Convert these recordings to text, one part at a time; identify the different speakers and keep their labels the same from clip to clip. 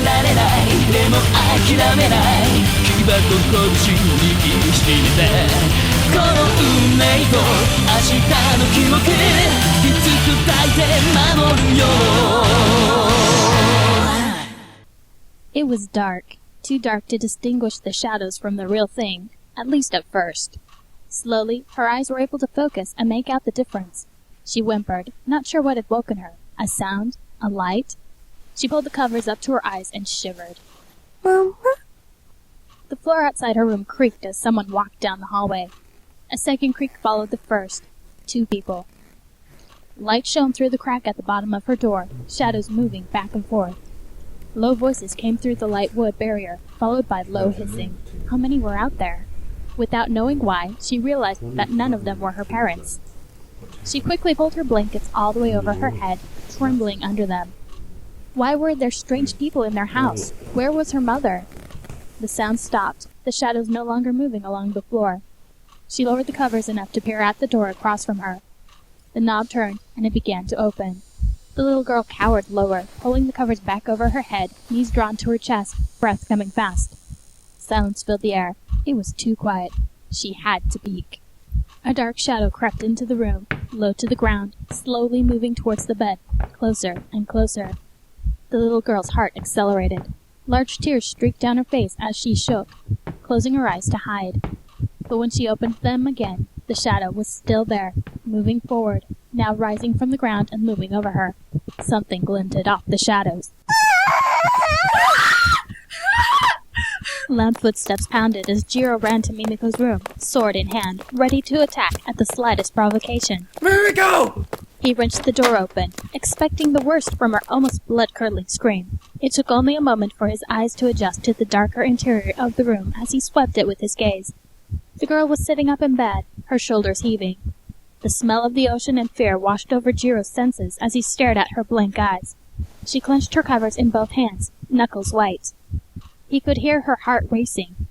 Speaker 1: られないでも諦めない牙と拳握りしめてこの運命と明日の記憶いつ砕いて守るよ
Speaker 2: It was dark. Too dark to distinguish the shadows from the real thing, at least at first. Slowly, her eyes were able to focus and make out the difference. She whimpered, not sure what had woken her. A sound? A light? She pulled the covers up to her eyes and shivered.
Speaker 3: Mama?
Speaker 2: The floor outside her room creaked as someone walked down the hallway. A second creak followed the first. 2 people. Light shone through the crack at the bottom of her door, shadows moving back and forth. Low voices came through the light wood barrier, followed by low hissing. How many were out there? Without knowing why, she realized that none of them were her parents. She quickly pulled her blankets all the way over her head, trembling under them. Why were there strange people in their house? Where was her mother? The sound stopped, the shadows no longer moving along the floor. She lowered the covers enough to peer at the door across from her. The knob turned, and it began to open. The little girl cowered lower, pulling the covers back over her head, knees drawn to her chest, breath coming fast. Silence filled the air. It was too quiet. She had to peek. A dark shadow crept into the room, low to the ground, slowly moving towards the bed, closer and closer. The little girl's heart accelerated. Large tears streaked down her face as she shook, closing her eyes to hide. But when she opened them again, the shadow was still there, moving forward, now rising from the ground and looming over her. Something glinted off the shadows. Loud footsteps pounded as Jiro ran to Mimiko's room, sword in hand, ready to attack at the slightest provocation.
Speaker 4: Mimiko!
Speaker 2: He wrenched the door open, expecting the worst from her almost blood-curdling scream. It took only a moment for his eyes to adjust to the darker interior of the room as he swept it with his gaze. The girl was sitting up in bed, her shoulders heaving. The smell of the ocean and fear washed over Jiro's senses as he stared at her blank eyes. She clenched her covers in both hands, knuckles white. He could hear her heart racing.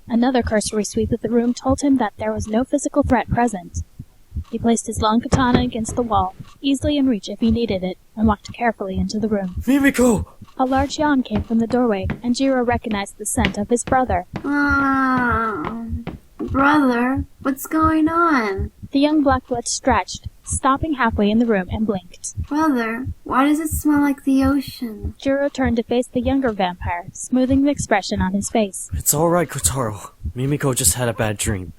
Speaker 2: Another cursory sweep of the room told him that there was no physical threat present. He placed his long katana against the wall, easily in reach if he needed it, and walked carefully into the room.
Speaker 4: Mimiko!
Speaker 2: A large yawn came from the doorway, and Jiro recognized the scent of his brother.
Speaker 3: Brother, what's going on?
Speaker 2: The young blackblood stretched, stopping halfway in the room and blinked.
Speaker 3: Brother, why does it smell like the ocean?
Speaker 2: Jiro turned to face the younger vampire, smoothing the expression on his face.
Speaker 4: It's alright, Kotaro. Mimiko just had a bad dream.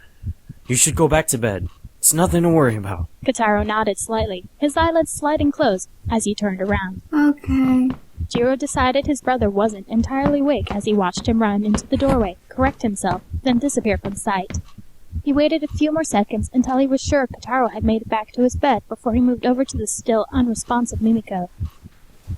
Speaker 4: You should go back to bed. It's nothing to worry about.
Speaker 2: Kotaro nodded slightly, his eyelids sliding closed as he turned around.
Speaker 3: Okay.
Speaker 2: Jiro decided his brother wasn't entirely awake as he watched him run into the doorway, correct himself, then disappear from sight. He waited a few more seconds until he was sure Kotaro had made it back to his bed before he moved over to the still unresponsive Mimiko.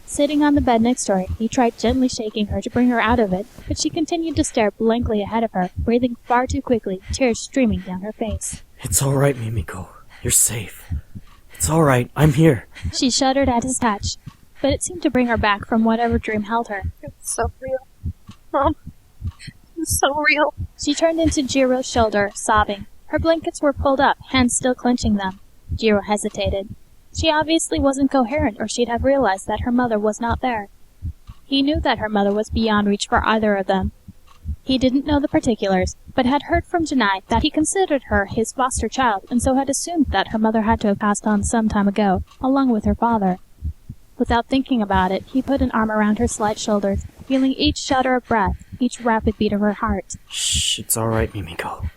Speaker 2: Sitting on the bed next to her, he tried gently shaking her to bring her out of it, but she continued to stare blankly ahead of her, breathing far too quickly, tears streaming down her face.
Speaker 4: It's alright, Mimiko. You're safe. It's alright. I'm here.
Speaker 2: She shuddered at his touch, but it seemed to bring her back from whatever dream held her.
Speaker 5: It's so real. Mom, it's so real.
Speaker 2: She turned into Jiro's shoulder, sobbing. Her blankets were pulled up, hands still clenching them. Jiro hesitated. She obviously wasn't coherent, or she'd have realized that her mother was not there. He knew that her mother was beyond reach for either of them. He didn't know the particulars, but had heard from Janai that he considered her his foster child, and so had assumed that her mother had to have passed on some time ago, along with her father. Without thinking about it, he put an arm around her slight shoulders, feeling each shudder of breath, each rapid beat of her heart.
Speaker 4: Shh, it's alright, Mimiko.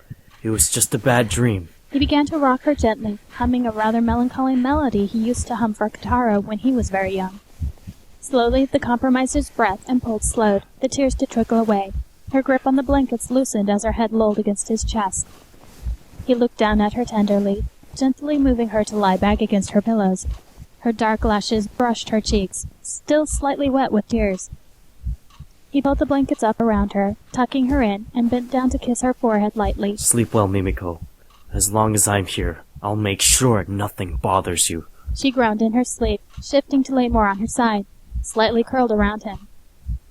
Speaker 4: It was just a bad dream.
Speaker 2: He began to rock her gently, humming a rather melancholy melody he used to hum for Kotaro when he was very young. Slowly, the compromiser's breath and pulse slowed, the tears to trickle away. Her grip on the blankets loosened as her head lolled against his chest. He looked down at her tenderly, gently moving her to lie back against her pillows. Her dark lashes brushed her cheeks, still slightly wet with tears. He pulled the blankets up around her, tucking her in, and bent down to kiss her forehead lightly.
Speaker 4: Sleep well, Mimiko. As long as I'm here, I'll make sure nothing bothers you.
Speaker 2: She groaned in her sleep, shifting to lay more on her side, slightly curled around him.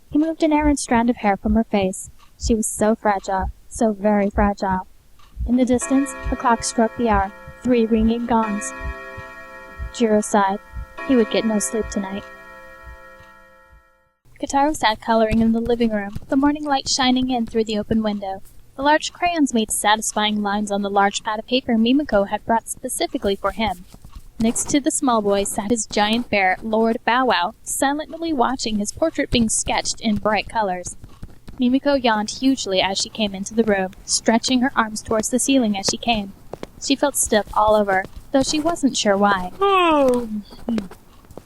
Speaker 2: He moved an errant strand of hair from her face. She was so fragile, so very fragile. In the distance, the clock struck the hour, 3 ringing gongs. Jiro sighed. He would get no sleep tonight. Kotaro sat coloring in the living room, the morning light shining in through the open window. The large crayons made satisfying lines on the large pad of paper Mimiko had brought specifically for him. Next to the small boy sat his giant bear, Lord Bow Wow, silently watching his portrait being sketched in bright colors. Mimiko yawned hugely as she came into the room, stretching her arms towards the ceiling as she came. She felt stiff all over, though she wasn't sure why.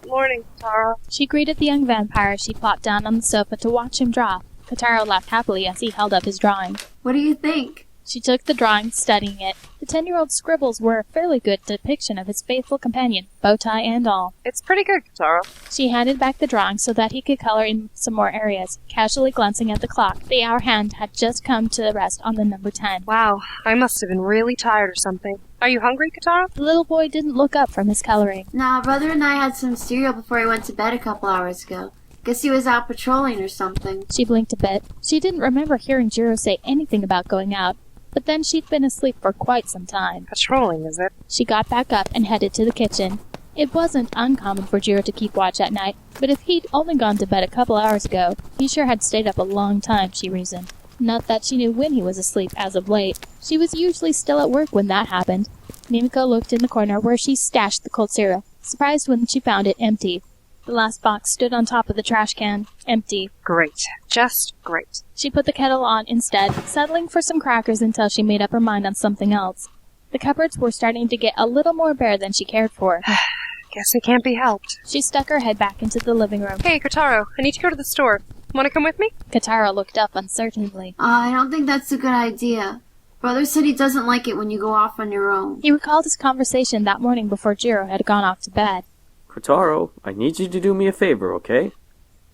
Speaker 5: Morning, Kotaro.
Speaker 2: She greeted the young vampire as she plopped down on the sofa to watch him draw. Kotaro laughed happily as he held up his drawing.
Speaker 3: What do you think?
Speaker 2: She took the drawing, studying it. The 10-year-old's scribbles were a fairly good depiction of his faithful companion, bow tie and all.
Speaker 5: It's pretty good, Kotaro.
Speaker 2: She handed back the drawing so that he could color in some more areas, casually glancing at the clock. The hour hand had just come to rest on the number 10.
Speaker 5: Wow, I must have been really tired or something. Are you hungry, Kotaro?
Speaker 2: The little boy didn't look up from his coloring.
Speaker 3: Nah, brother and I had some cereal before he went to bed a couple hours ago. Guess he was out patrolling or something.
Speaker 2: She blinked a bit. She didn't remember hearing Jiro say anything about going out, but then she'd been asleep for quite some time.
Speaker 5: Patrolling, is it?
Speaker 2: She got back up and headed to the kitchen. It wasn't uncommon for Jiro to keep watch at night, but if he'd only gone to bed a couple hours ago, he sure had stayed up a long time, she reasoned. Not that she knew when he was asleep as of late. She was usually still at work when that happened. Mimiko looked in the corner where she stashed the cold cereal, surprised when she found it empty. The last box stood on top of the trash can, empty.
Speaker 5: Great. Just great.
Speaker 2: She put the kettle on instead, settling for some crackers until she made up her mind on something else. The cupboards were starting to get a little more bare than she cared for.
Speaker 5: Guess it can't be helped.
Speaker 2: She stuck her head back into the living room.
Speaker 5: Hey, Kotaro, I need to go to the store. Want to come with me?
Speaker 2: Kotaro looked up uncertainly.
Speaker 3: I don't think that's a good idea. Brother said he doesn't like it when you go off on your own.
Speaker 2: He recalled his conversation that morning before Jiro had gone off to bed.
Speaker 4: Kotaro, I need you to do me a favor, okay?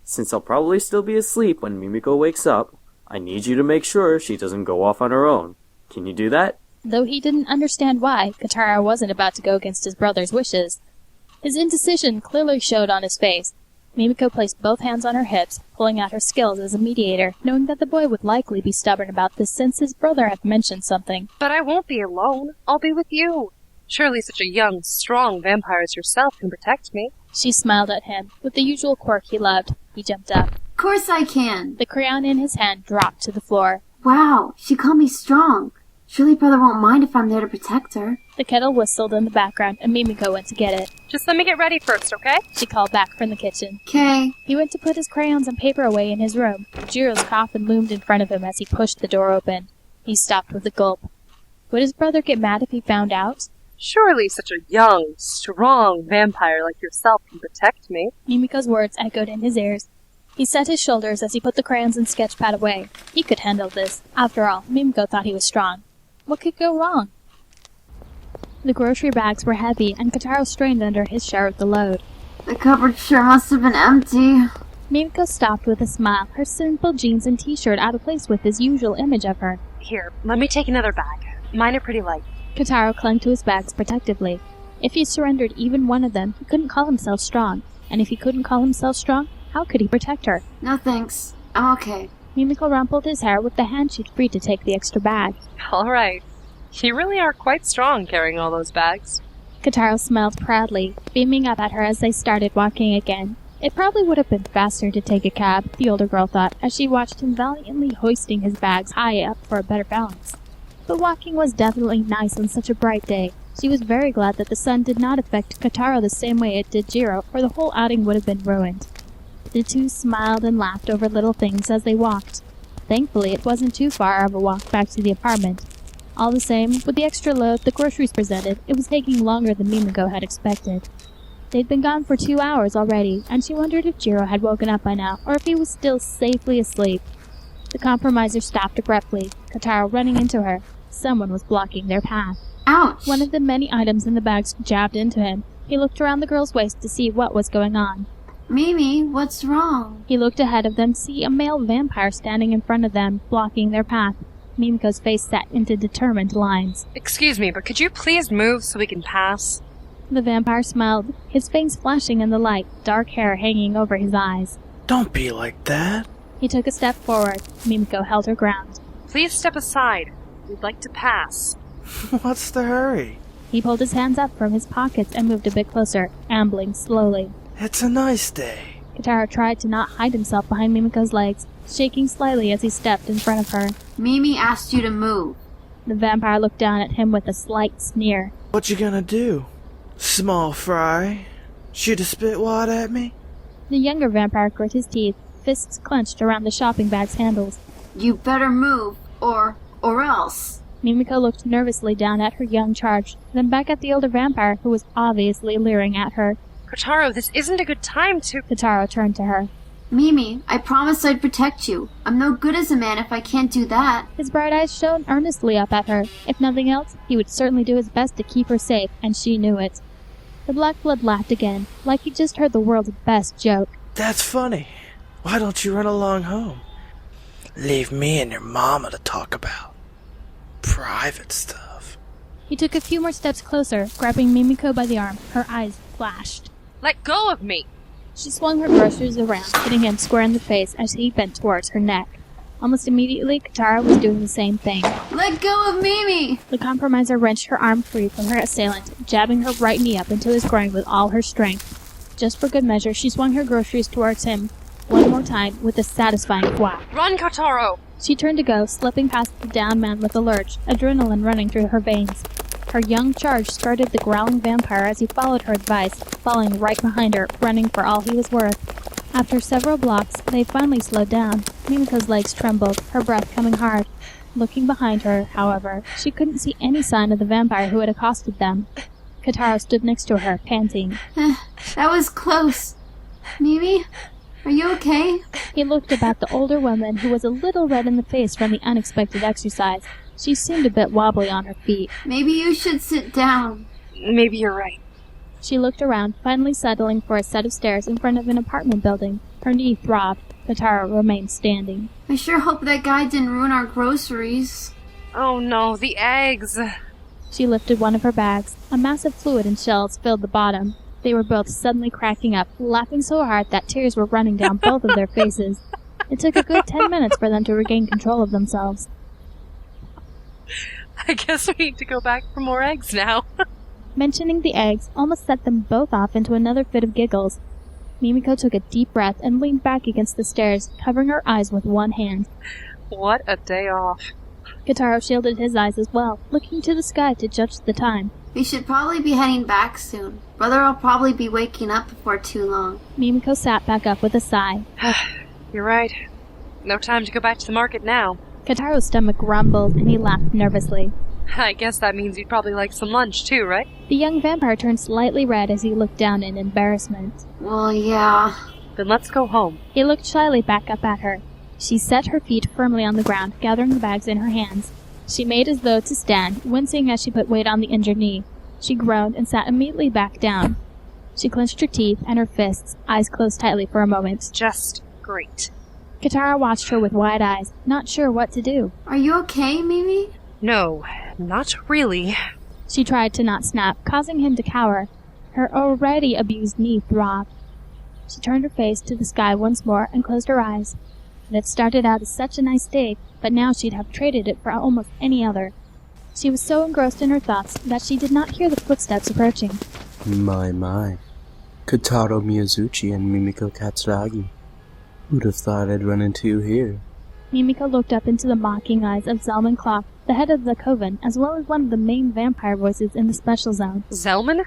Speaker 4: Since I'll probably still be asleep when Mimiko wakes up, I need you to make sure she doesn't go off on her own. Can you do that?
Speaker 2: Though he didn't understand why, Kotaro wasn't about to go against his brother's wishes. His indecision clearly showed on his face. Mimiko placed both hands on her hips, pulling out her skills as a mediator, knowing that the boy would likely be stubborn about this since his brother had mentioned something.
Speaker 5: But I won't be alone. I'll be with you. Surely such a young, strong vampire as yourself can protect me.
Speaker 2: She smiled at him, with the usual quirk he loved. He jumped up.
Speaker 3: Of course I can.
Speaker 2: The crayon in his hand dropped to the floor.
Speaker 3: Wow, she called me strong. Surely brother won't mind if I'm there to protect her.
Speaker 2: The kettle whistled in the background, and Mimiko went to get it.
Speaker 5: Just let me get ready first, okay?
Speaker 2: She called back from the kitchen.
Speaker 3: 'Kay.
Speaker 2: He went to put his crayons and paper away in his room. Jiro's coffin loomed in front of him as he pushed the door open. He stopped with a gulp. Would his brother get mad if he found out?
Speaker 5: Surely such a young, strong vampire like yourself can protect me.
Speaker 2: Mimiko's words echoed in his ears. He set his shoulders as he put the crayons and sketchpad away. He could handle this. After all, Mimiko thought he was strong. What could go wrong? The grocery bags were heavy, and Kotaro strained under his share of the load.
Speaker 3: The cupboard sure must have been empty.
Speaker 2: Mimiko stopped with a smile, her simple jeans and t-shirt out of place with his usual image of her.
Speaker 5: Here, let me take another bag. Mine are pretty light.
Speaker 2: Kotaro clung to his bags protectively. If he surrendered even one of them, he couldn't call himself strong. And if he couldn't call himself strong, how could he protect her?
Speaker 3: No thanks. I'm okay.
Speaker 2: Mimiko rumpled his hair with the hand she'd freed to take the extra bag.
Speaker 5: All right. You really are quite strong carrying all those bags.
Speaker 2: Kotaro smiled proudly, beaming up at her as they started walking again. It probably would have been faster to take a cab, the older girl thought, as she watched him valiantly hoisting his bags high up for a better balance. But walking was definitely nice on such a bright day. She was very glad that the sun did not affect Kotaro the same way it did Jiro, or the whole outing would have been ruined. The two smiled and laughed over little things as they walked. Thankfully, it wasn't too far of a walk back to the apartment. All the same, with the extra load the groceries presented, it was taking longer than Mimiko had expected. They'd been gone for 2 hours already, and she wondered if Jiro had woken up by now, or if he was still safely asleep. The compromiser stopped abruptly, Kotaro running into her. Someone was blocking their path.
Speaker 3: Ouch!
Speaker 2: One of the many items in the bags jabbed into him. He looked around the girl's waist to see what was going on.
Speaker 3: Mimi, what's wrong?
Speaker 2: He looked ahead of them to see a male vampire standing in front of them, blocking their path. Mimiko's face set into determined lines.
Speaker 5: Excuse me, but could you please move so we can pass?
Speaker 2: The vampire smiled, his face flashing in the light, dark hair hanging over his eyes.
Speaker 6: Don't be like that.
Speaker 2: He took a step forward. Mimiko held her ground.
Speaker 5: Please step aside. We'd like to pass.
Speaker 6: What's the hurry?
Speaker 2: He pulled his hands up from his pockets and moved a bit closer, ambling slowly.
Speaker 6: It's a nice day.
Speaker 2: Kotaro tried to not hide himself behind Mimiko's legs, shaking slightly as he stepped in front of her.
Speaker 3: Mimi asked you to move.
Speaker 2: The vampire looked down at him with a slight sneer.
Speaker 6: What you gonna do? Small fry? Shoot a spit wad at me?
Speaker 2: The younger vampire grit his teeth, fists clenched around the shopping bag's handles.
Speaker 3: You better move, or else.
Speaker 2: Mimiko looked nervously down at her young charge, then back at the older vampire who was obviously leering at her.
Speaker 5: Kotaro, this isn't a good time to...
Speaker 2: Kotaro turned to her.
Speaker 3: Mimi, I promised I'd protect you. I'm no good as a man if I can't do that.
Speaker 2: His bright eyes shone earnestly up at her. If nothing else, he would certainly do his best to keep her safe, and she knew it. The Black Blood laughed again, like he just heard the world's best joke.
Speaker 6: That's funny. Why don't you run along home? Leave me and your mama to talk about private stuff.
Speaker 2: He took a few more steps closer, grabbing Mimiko by the arm. Her eyes flashed.
Speaker 5: Let go of me!
Speaker 2: She swung her groceries around, hitting him square in the face as he bent towards her neck. Almost immediately, Kotaro was doing the same thing.
Speaker 3: Let go of Mimi!
Speaker 2: The compromiser wrenched her arm free from her assailant, jabbing her right knee up into his groin with all her strength. Just for good measure, she swung her groceries towards him, one more time, with a satisfying whack.
Speaker 5: Run, Kotaro!
Speaker 2: She turned to go, slipping past the downed man with a lurch, adrenaline running through her veins. Her young charge skirted the growling vampire as he followed her advice, falling right behind her, running for all he was worth. After several blocks, they finally slowed down. Mimiko's legs trembled, her breath coming hard. Looking behind her, however, she couldn't see any sign of the vampire who had accosted them. Kotaro stood next to her, panting.
Speaker 3: That was close. Mimi, are you okay?
Speaker 2: He looked up at the older woman, who was a little red in the face from the unexpected exercise. She seemed a bit wobbly on her feet.
Speaker 3: Maybe you should sit down.
Speaker 5: Maybe you're right.
Speaker 2: She looked around, finally settling for a set of stairs in front of an apartment building. Her knee throbbed. Kotaro remained standing.
Speaker 3: I sure hope that guy didn't ruin our groceries.
Speaker 5: Oh no, the eggs!
Speaker 2: She lifted one of her bags. A mass of fluid and shells filled the bottom. They were both suddenly cracking up, laughing so hard that tears were running down both of their faces. It took a good 10 minutes for them to regain control of themselves.
Speaker 5: I guess we need to go back for more eggs now.
Speaker 2: Mentioning the eggs almost set them both off into another fit of giggles. Mimiko took a deep breath and leaned back against the stairs, covering her eyes with one hand.
Speaker 5: What a day off.
Speaker 2: Kotaro shielded his eyes as well, looking to the sky to judge the time.
Speaker 3: We should probably be heading back soon. Brother will probably be waking up before too long.
Speaker 2: Mimiko sat back up with a sigh.
Speaker 5: You're right. No time to go back to the market now.
Speaker 2: Kotaro's stomach rumbled, and he laughed nervously.
Speaker 5: I guess that means you'd probably like some lunch too, right?
Speaker 2: The young vampire turned slightly red as he looked down in embarrassment.
Speaker 3: Well, yeah.
Speaker 5: Then let's go home.
Speaker 2: He looked shyly back up at her. She set her feet firmly on the ground, gathering the bags in her hands. She made as though to stand, wincing as she put weight on the injured knee. She groaned and sat immediately back down. She clenched her teeth and her fists, eyes closed tightly for a moment.
Speaker 5: Just great.
Speaker 2: Kotaro watched her with wide eyes, not sure what to do.
Speaker 3: Are you okay, Mimi?
Speaker 5: No, not really.
Speaker 2: She tried to not snap, causing him to cower. Her already abused knee throbbed. She turned her face to the sky once more and closed her eyes. It had started out as such a nice day, but now she'd have traded it for almost any other. She was so engrossed in her thoughts that she did not hear the footsteps approaching.
Speaker 6: My. Kotaro Miyazuchi and Mimiko Katsuragi. Who'd have thought I'd run into you here?
Speaker 2: Mimiko looked up into the mocking eyes of Zelman Clock, the head of the coven, as well as one of the main vampire voices in the special zone.
Speaker 5: Zelman?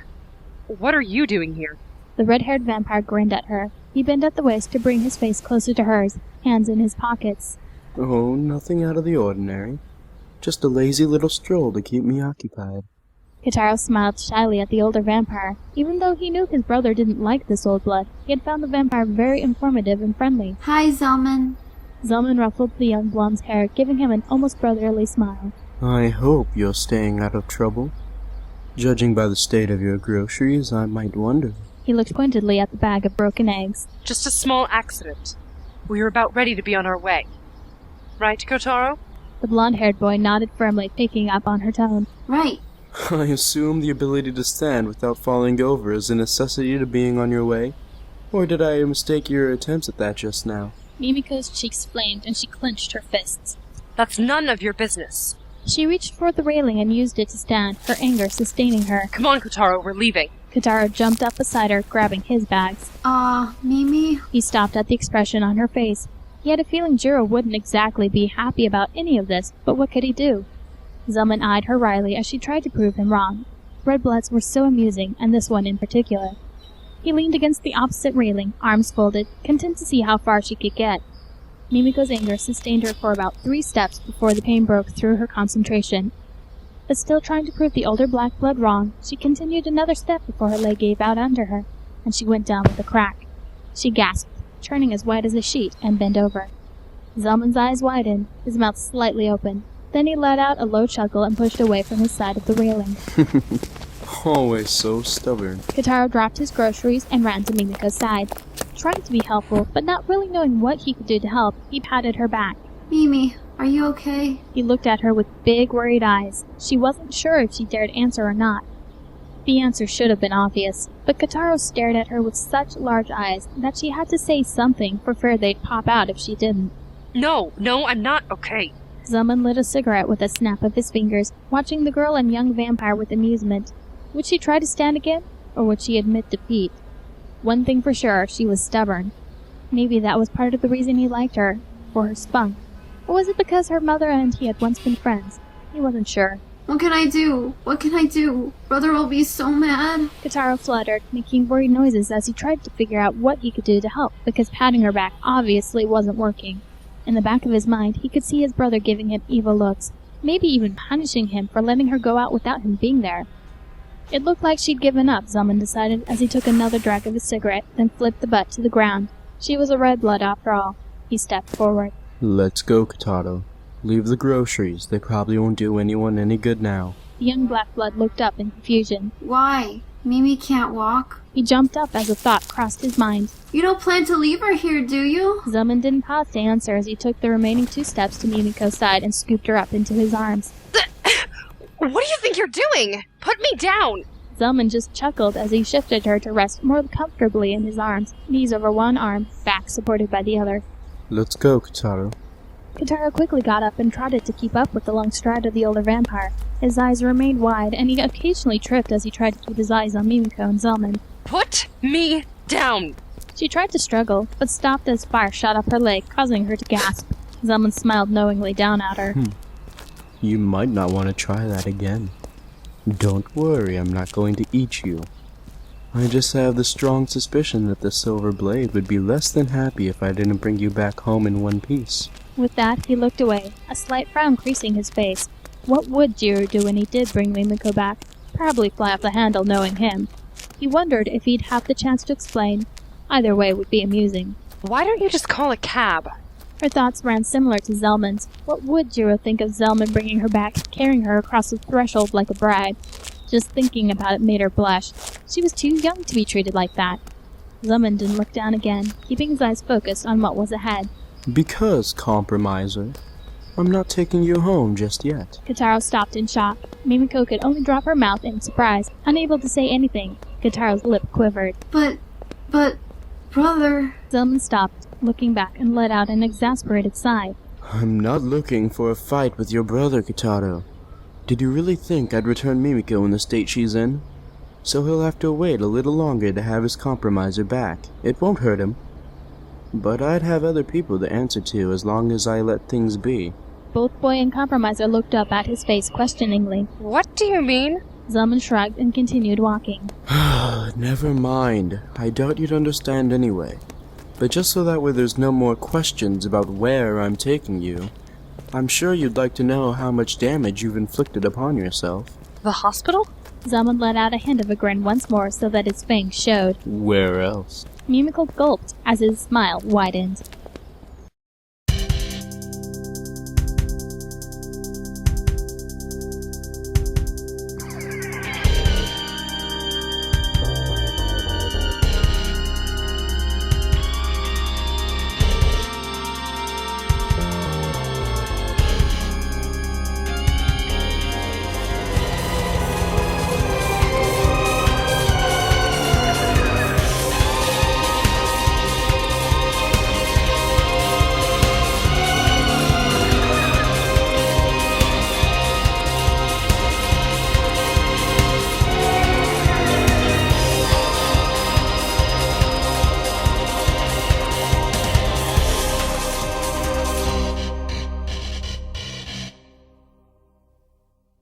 Speaker 5: What are you doing here?
Speaker 2: The red-haired vampire grinned at her. He bent at the waist to bring his face closer to hers, hands in his pockets.
Speaker 6: Oh, nothing out of the ordinary. Just a lazy little stroll to keep me occupied.
Speaker 2: Kotaro smiled shyly at the older vampire. Even though he knew his brother didn't like this old blood, he had found the vampire very informative and friendly.
Speaker 3: Hi, Zelman.
Speaker 2: Zelman ruffled the young blonde's hair, giving him an almost brotherly smile.
Speaker 6: I hope you're staying out of trouble. Judging by the state of your groceries, I might wonder.
Speaker 2: He looked pointedly at the bag of broken eggs.
Speaker 5: Just a small accident. We were about ready to be on our way. Right, Kotaro?
Speaker 2: The blonde-haired boy nodded firmly, picking up on her tone.
Speaker 3: Right.
Speaker 6: I assume the ability to stand without falling over is a necessity to being on your way? Or did I mistake your attempts at that just now?
Speaker 2: Mimiko's cheeks flamed, and she clenched her fists.
Speaker 5: That's none of your business.
Speaker 2: She reached for the railing and used it to stand, her anger sustaining her.
Speaker 5: Come on, Kotaro, we're leaving.
Speaker 2: Kotaro jumped up beside her, grabbing his bags.
Speaker 3: Mimi?
Speaker 2: He stopped at the expression on her face. He had a feeling Jiro wouldn't exactly be happy about any of this, but what could he do? Zelman eyed her wryly as she tried to prove him wrong. Red bloods were so amusing, and this one in particular. He leaned against the opposite railing, arms folded, content to see how far she could get. Mimiko's anger sustained her for about 3 steps before the pain broke through her concentration. But still trying to prove the older black blood wrong, she continued another step before her leg gave out under her, and she went down with a crack. She gasped, turning as white as a sheet, and bent over. Zelman's eyes widened, his mouth slightly open. Then he let out a low chuckle and pushed away from his side of the railing.
Speaker 7: Always so stubborn.
Speaker 2: Kotaro dropped his groceries and ran to Mimiko's side. Trying to be helpful, but not really knowing what he could do to help, he patted her back.
Speaker 3: Mimi, are you okay?
Speaker 2: He looked at her with big, worried eyes. She wasn't sure if she dared answer or not. The answer should have been obvious, but Kotaro stared at her with such large eyes that she had to say something for fear they'd pop out if she didn't.
Speaker 5: No, I'm not okay.
Speaker 2: Zelman lit a cigarette with a snap of his fingers, watching the girl and young vampire with amusement. Would she try to stand again, or would she admit defeat? One thing for sure, she was stubborn. Maybe that was part of the reason he liked her, for her spunk. Or was it because her mother and he had once been friends? He wasn't sure.
Speaker 3: What can I do? What can I do? Brother will be so mad.
Speaker 2: Kotaro fluttered, making worried noises as he tried to figure out what he could do to help, because patting her back obviously wasn't working. In the back of his mind, he could see his brother giving him evil looks, maybe even punishing him for letting her go out without him being there. It looked like she'd given up, Zelman decided as he took another drag of his cigarette, then flipped the butt to the ground. She was a red blood after all. He stepped forward.
Speaker 7: Let's go, Kotaro. Leave the groceries. They probably won't do anyone any good now.
Speaker 2: The young black blood looked up in confusion.
Speaker 3: Why? Mimi can't walk?
Speaker 2: He jumped up as a thought crossed his mind.
Speaker 3: You don't plan to leave her here, do you?
Speaker 2: Zelman didn't pause to answer as he took the remaining 2 steps to Mimiko's side and scooped her up into his arms.
Speaker 5: What do you think you're doing? Put me down!
Speaker 2: Zelman just chuckled as he shifted her to rest more comfortably in his arms, knees over one arm, back supported by the other.
Speaker 7: Let's go, Kotaro.
Speaker 2: Kotaro quickly got up and trotted to keep up with the long stride of the older vampire. His eyes remained wide, and he occasionally tripped as he tried to keep his eyes on Mimiko and Zelman.
Speaker 5: Put me down!
Speaker 2: She tried to struggle, but stopped as fire shot up her leg, causing her to gasp. Zelman smiled knowingly down at her.
Speaker 7: You might not want to try that again. Don't worry, I'm not going to eat you. I just have the strong suspicion that the Silver Blade would be less than happy if I didn't bring you back home in one piece.
Speaker 2: With that, he looked away, a slight frown creasing his face. What would Jiro do when he did bring Mimiko back? Probably fly off the handle, knowing him. He wondered if he'd have the chance to explain. Either way would be amusing.
Speaker 5: Why don't you just call a cab?
Speaker 2: Her thoughts ran similar to Zelman's. What would Jiro think of Zelman bringing her back, carrying her across the threshold like a bride? Just thinking about it made her blush. She was too young to be treated like that. Zelman didn't look down again, keeping his eyes focused on what was ahead.
Speaker 7: Because, compromiser, I'm not taking you home just yet.
Speaker 2: Kotaro stopped in shock. Mimiko could only drop her mouth in surprise, unable to say anything. Kotaro's lip quivered.
Speaker 3: But, brother...
Speaker 2: Zelman stopped, looking back, and let out an exasperated sigh.
Speaker 7: I'm not looking for a fight with your brother, Kotaro. Did you really think I'd return Mimiko in the state she's in? So he'll have to wait a little longer to have his compromiser back. It won't hurt him. But I'd have other people to answer to as long as I let things be.
Speaker 2: Both boy and compromiser looked up at his face questioningly.
Speaker 5: What do you mean?
Speaker 2: Zelman shrugged and continued walking.
Speaker 7: Never mind. I doubt you'd understand anyway. But just so that way there's no more questions about where I'm taking you, I'm sure you'd like to know how much damage you've inflicted upon yourself.
Speaker 5: The hospital?
Speaker 2: Zelman let out a hint of a grin once more so that his fangs showed.
Speaker 7: Where else?
Speaker 2: Mimiko gulped as his smile widened.